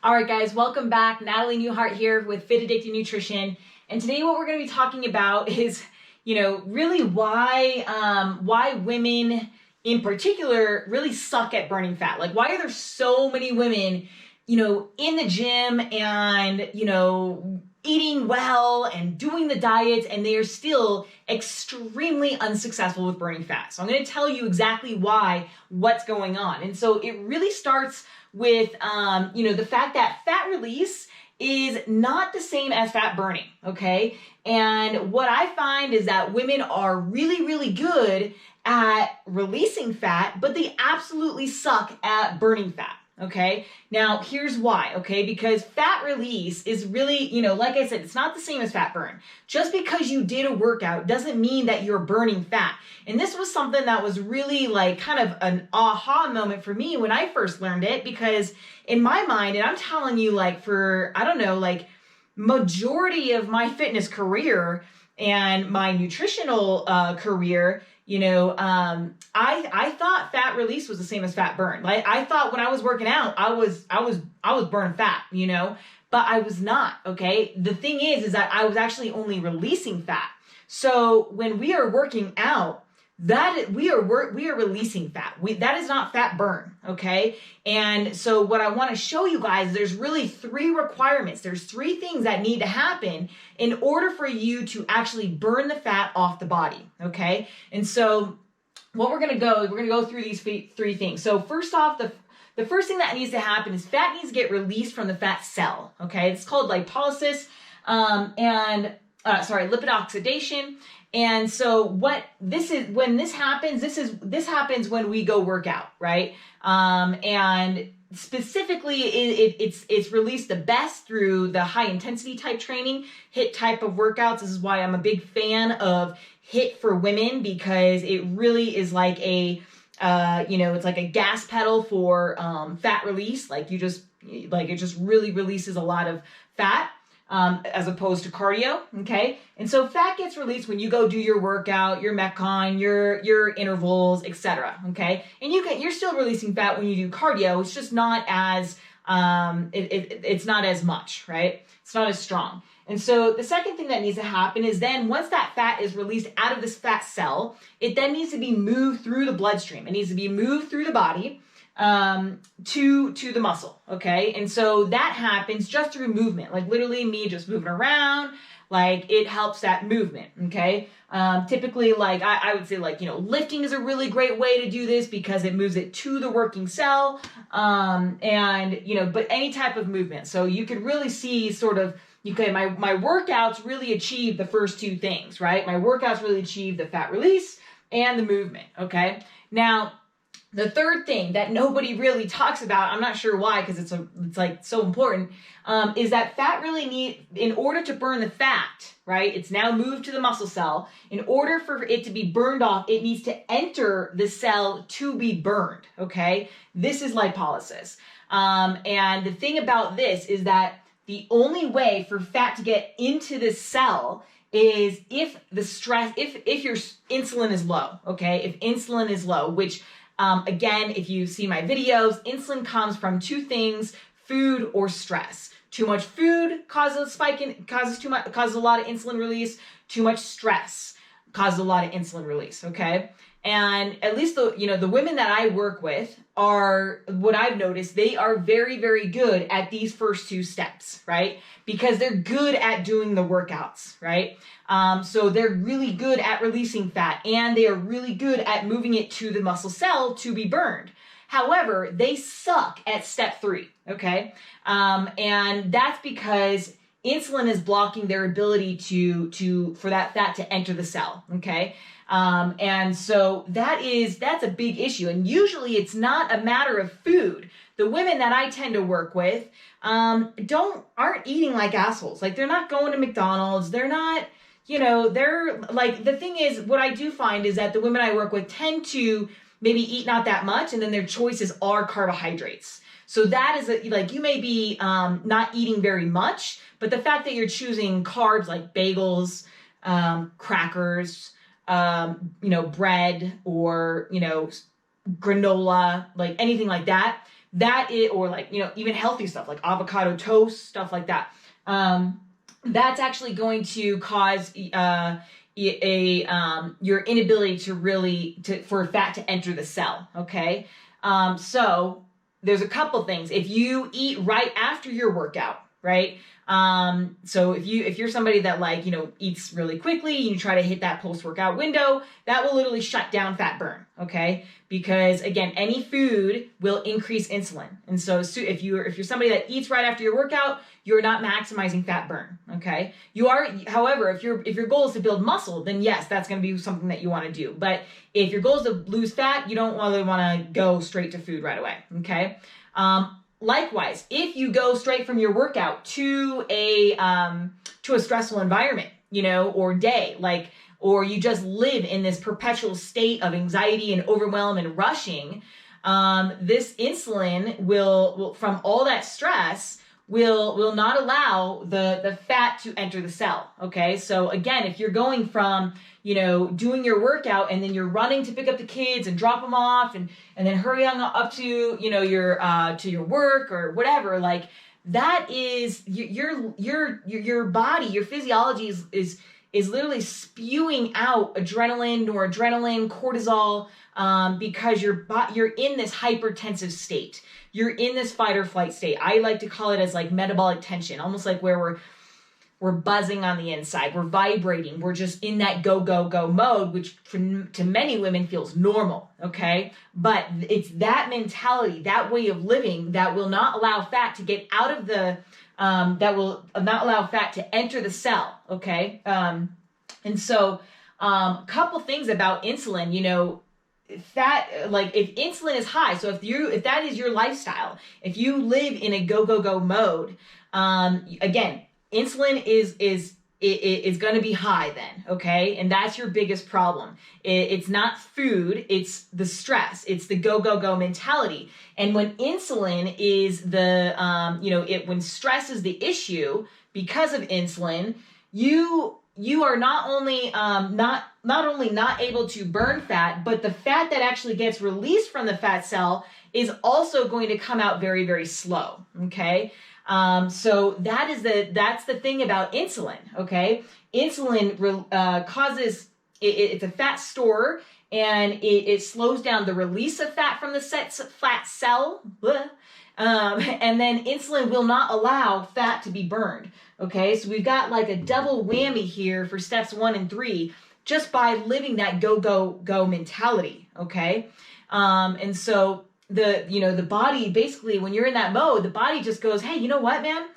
All right, guys, welcome back. Natalie Newhart here with Fit Addicted Nutrition. And today what we're going to be talking about is, really why women in particular really suck at burning fat. Like, why are there so many women, in the gym and, eating well and doing the diets, and they are still extremely unsuccessful with burning fat. So I'm going to tell you exactly what's going on. And so it really starts with, the fact that fat release is not the same as fat burning, okay? And what I find is that women are really, really good at releasing fat, but they absolutely suck at burning fat. Okay, now here's why, okay? Because fat release is really, like I said, it's not the same as fat burn. Just because you did a workout doesn't mean that you're burning fat. And this was something that was really like kind of an aha moment for me when I first learned it, because in my mind, and I'm telling you, like for, majority of my fitness career and my nutritional career, I thought fat release was the same as fat burn. Like I thought when I was working out, I was burning fat, but I was not. Okay. The thing is that I was actually only releasing fat. So when we are working out, we are releasing fat. That is not fat burn, okay? And so what I want to show you guys, there's really three requirements. There's three things that need to happen in order for you to actually burn the fat off the body, okay? And so what we're going to go through these three things. So first off, the first thing that needs to happen is fat needs to get released from the fat cell, okay? It's called lipolysis lipid oxidation. And so when this happens, this happens when we go work out, right? And specifically it's released the best through the high intensity type training, HIIT type of workouts. This is why I'm a big fan of HIIT for women, because it really is like it's like a gas pedal for fat release. Like it just really releases a lot of fat. As opposed to cardio, okay? And so fat gets released when you go do your workout, your Metcon, your intervals, etc. Okay? And you're still releasing fat when you do cardio. It's just not as it's not as much, right? It's not as strong. And so the second thing that needs to happen is then once that fat is released out of this fat cell, it then needs to be moved through the bloodstream. It needs to be moved through the body to the muscle, okay? And so that happens just through movement, like literally me just moving around, like it helps that movement, okay? Typically, like I would say, like, lifting is a really great way to do this because it moves it to the working cell, but any type of movement. So you could really see sort of, my workouts really achieve the first two things, right? My workouts really achieve the fat release and the movement, okay? Now, the third thing that nobody really talks about, I'm not sure why, because it's like so important, is that fat really in order to burn the fat, right? It's now moved to the muscle cell. In order for it to be burned off, it needs to enter the cell to be burned, okay? This is lipolysis. And the thing about this is that the only way for fat to get into the cell is if your insulin is low, okay? If insulin is low, which again, if you see my videos, insulin comes from two things: food or stress. Too much food causes causes a lot of insulin release. Too much stress causes a lot of insulin release. Okay, and at least the women that I work with are, what I've noticed, they are very, very good at these first two steps, right? Because they're good at doing the workouts, right? So they're really good at releasing fat, and they are really good at moving it to the muscle cell to be burned. However, they suck at step 3, okay? And that's because insulin is blocking their ability for that fat to enter the cell, okay? And so that's a big issue. And usually it's not a matter of food. The women that I tend to work with aren't eating like assholes. Like, they're not going to McDonald's. They're not, they're like, the thing is, what I do find is that the women I work with tend to maybe eat not that much, and then their choices are carbohydrates. So that is you may be not eating very much, but the fact that you're choosing carbs like bagels, crackers, bread, or, granola, like anything like that, or like, even healthy stuff like avocado toast, stuff like that. That's actually going to cause your inability for fat to enter the cell. Okay. So there's a couple things. If you eat right after your workout, right? So if you're somebody that eats really quickly, you try to hit that post-workout window, that will literally shut down fat burn, okay? Because again, any food will increase insulin. And so if you're somebody that eats right after your workout, you're not maximizing fat burn, okay? You are, however, if your goal is to build muscle, then yes, that's going to be something that you want to do. But if your goal is to lose fat, you don't really want to go straight to food right away, okay? Likewise, if you go straight from your workout to a stressful environment, or day, or you just live in this perpetual state of anxiety and overwhelm and rushing, this insulin will from all that stress will not allow the fat to enter the cell. Okay, so again, if you're going from doing your workout and then you're running to pick up the kids and drop them off and then hurry on up to your work or whatever, like that is your body, your physiology is literally spewing out adrenaline, noradrenaline, cortisol, because you're in this hypertensive state. You're in this fight or flight state. I like to call it as like metabolic tension, almost like where we're buzzing on the inside. We're vibrating. We're just in that go, go, go mode, which to many women feels normal, okay? But it's that mentality, that way of living that will not allow fat to get out of that will not allow fat to enter the cell, okay? And so a couple things about insulin, fat, like if insulin is high, so if that is your lifestyle, if you live in a go, go, go mode, again, insulin is going to be high then, okay? And that's your biggest problem. It's not food, it's the stress, it's the go, go, go mentality. And when insulin is when stress is the issue because of insulin, you are not only not able to burn fat, but the fat that actually gets released from the fat cell is also going to come out very, very slow, okay? So that's the thing about insulin, okay? Insulin causes, it's a fat store, and it slows down the release of fat from the fat cell, and then insulin will not allow fat to be burned, okay? So we've got like a double whammy here for steps 1 and 3, just by living that go, go, go mentality, okay? And so the body, basically, when you're in that mode, the body just goes, hey, you know what, man?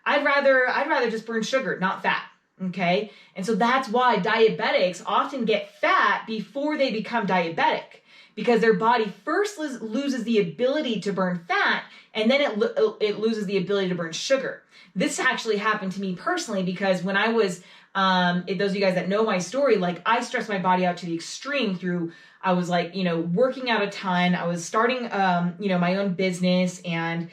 I'd rather just burn sugar, not fat. Okay. And so that's why diabetics often get fat before they become diabetic, because their body first loses the ability to burn fat, and then it loses the ability to burn sugar. This actually happened to me personally, because when I was, those of you guys that know my story, like I stressed my body out to the extreme I was like, working out a ton. I was starting, my own business, and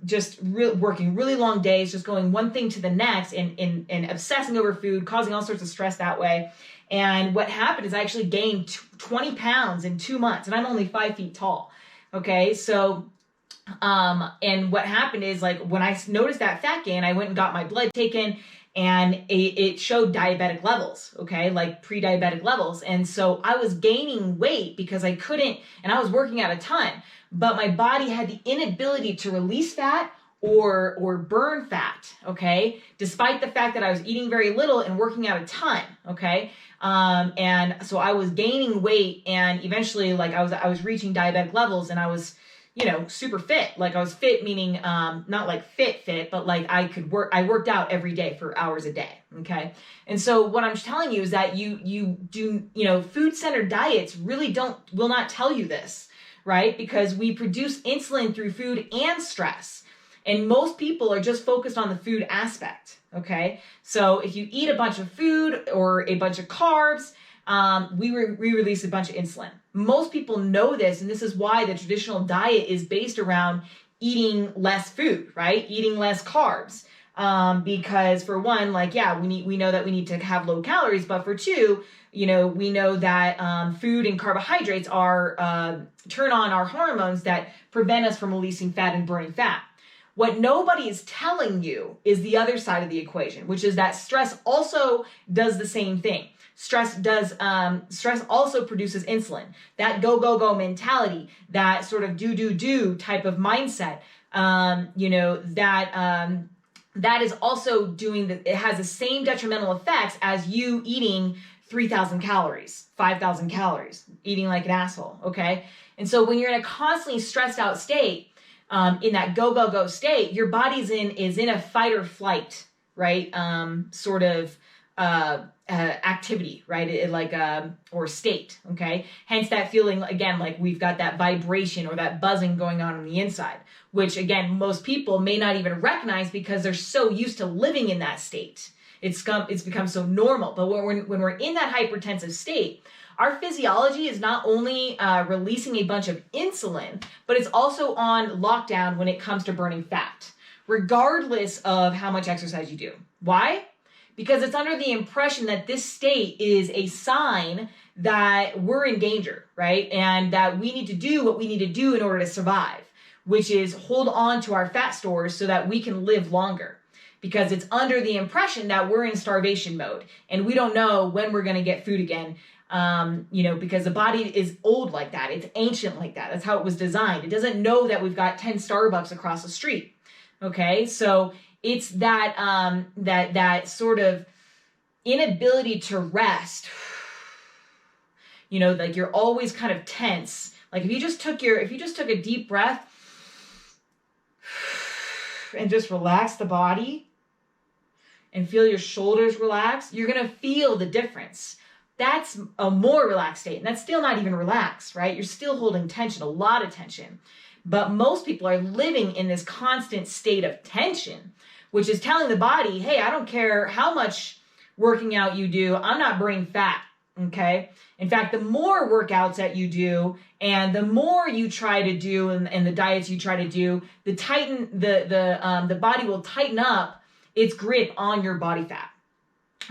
just working really long days, just going one thing to the next, and obsessing over food, causing all sorts of stress that way. And what happened is I actually gained 20 pounds in 2 months, and I'm only 5 feet tall. Okay. So, and what happened is, like, when I noticed that fat gain, I went and got my blood taken, and it showed diabetic levels, okay, like pre-diabetic levels. And so I was gaining weight because I couldn't, and I was working out a ton, but my body had the inability to release fat or burn fat, okay, despite the fact that I was eating very little and working out a ton, okay. And so I was gaining weight, and eventually, like, I was reaching diabetic levels, and I was, super fit. Like, I was fit, meaning, not like fit, but like I worked out every day for hours a day. Okay. And so what I'm telling you is that you do, food-centered diets really will not tell you this, right? Because we produce insulin through food and stress. And most people are just focused on the food aspect. Okay. So if you eat a bunch of food or a bunch of carbs, we release a bunch of insulin. Most people know this, and this is why the traditional diet is based around eating less food, right? Eating less carbs. Because for one, like, yeah, we know that we need to have low calories, but for two, we know that food and carbohydrates are turn on our hormones that prevent us from releasing fat and burning fat. What nobody is telling you is the other side of the equation, which is that stress also does the same thing. Stress also produces insulin. That go, go, go mentality, that sort of do type of mindset, that is also it has the same detrimental effects as you eating 3,000 calories, 5,000 calories, eating like an asshole, okay? And so when you're in a constantly stressed out state, in that go, go, go state, your body's is in a fight or flight, right? Activity, right? Or state, okay? Hence that feeling, again, like we've got that vibration or that buzzing going on the inside, which again, most people may not even recognize because they're so used to living in that state. It's become so normal. But when we're in that hypertensive state, our physiology is not only releasing a bunch of insulin, but it's also on lockdown when it comes to burning fat, regardless of how much exercise you do. Why? Because it's under the impression that this state is a sign that we're in danger, right? And that we need to do what we need to do in order to survive, which is hold on to our fat stores so that we can live longer. Because it's under the impression that we're in starvation mode and we don't know when we're going to get food again. Because the body is old like that. It's ancient like that. That's how it was designed. It doesn't know that we've got 10 Starbucks across the street. Okay. So it's that sort of inability to rest, like you're always kind of tense. Like if you just took a deep breath and just relax the body and feel your shoulders relax, you're going to feel the difference. That's a more relaxed state. And that's still not even relaxed, right? You're still holding tension, a lot of tension. But most people are living in this constant state of tension, which is telling the body, hey, I don't care how much working out you do, I'm not burning fat, okay? In fact, the more workouts that you do and the more you try to do and the diets you try to do, the body will tighten up its grip on your body fat.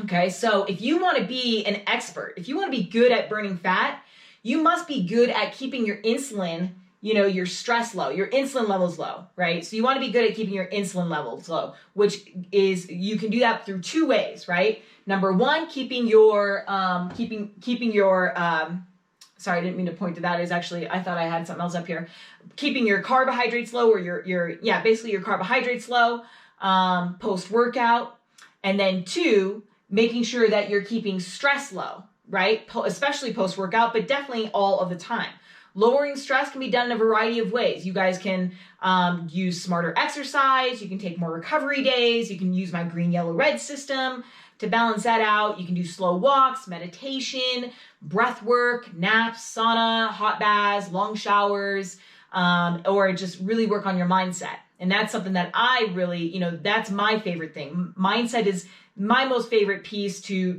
Okay, so if you want to be an expert, if you want to be good at burning fat, you must be good at keeping your insulin, your stress low, your insulin levels low, right? So you want to be good at keeping your insulin levels low, which is, you can do that through two ways, right? Number one, keeping your, sorry, I didn't mean to point to that. I thought I had something else up here. Keeping your carbohydrates low, or basically your carbohydrates low, post-workout. And then two, making sure that you're keeping stress low, right? Especially post-workout, but definitely all of the time. Lowering stress can be done in a variety of ways. You guys can use smarter exercise. You can take more recovery days. You can use my green, yellow, red system to balance that out. You can do slow walks, meditation, breath work, naps, sauna, hot baths, long showers, or just really work on your mindset. And that's something that I really, that's my favorite thing. Mindset is my most favorite piece to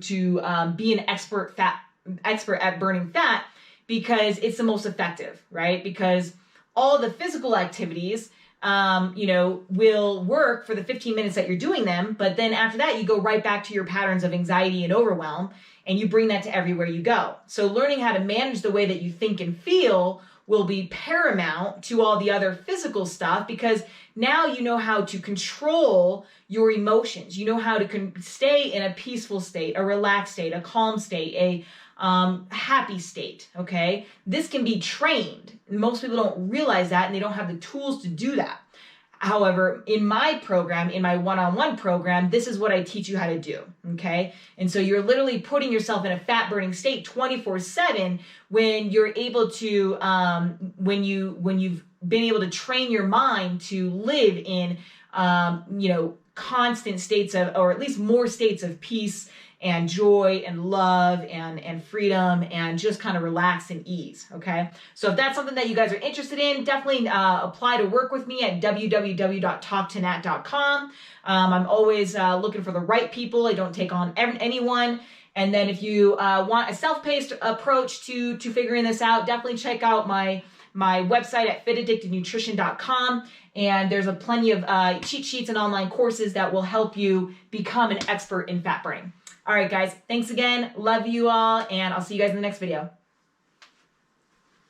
be an expert at burning fat, because it's the most effective, right? Because all the physical activities, will work for the 15 minutes that you're doing them. But then after that, you go right back to your patterns of anxiety and overwhelm, and you bring that to everywhere you go. So learning how to manage the way that you think and feel will be paramount to all the other physical stuff, because now you know how to control your emotions. You know how to stay in a peaceful state, a relaxed state, a calm state, a happy state, okay? This can be trained. Most people don't realize that, and they don't have the tools to do that. However, in my program, in my one-on-one program, this is what I teach you how to do, okay? And so you're literally putting yourself in a fat-burning state 24/7 when you're able to, when you've been able to train your mind to live in, constant states of, or at least more states of peace and joy and love and freedom and just kind of relax and ease, okay? So if that's something that you guys are interested in, definitely apply to work with me at www.talktonat.com. I'm always looking for the right people. I don't take on anyone. And then if you want a self-paced approach to figuring this out, definitely check out my website at fitaddictednutrition.com. And there's plenty of cheat sheets and online courses that will help you become an expert in fat burning. All right, guys, thanks again. Love you all, and I'll see you guys in the next video.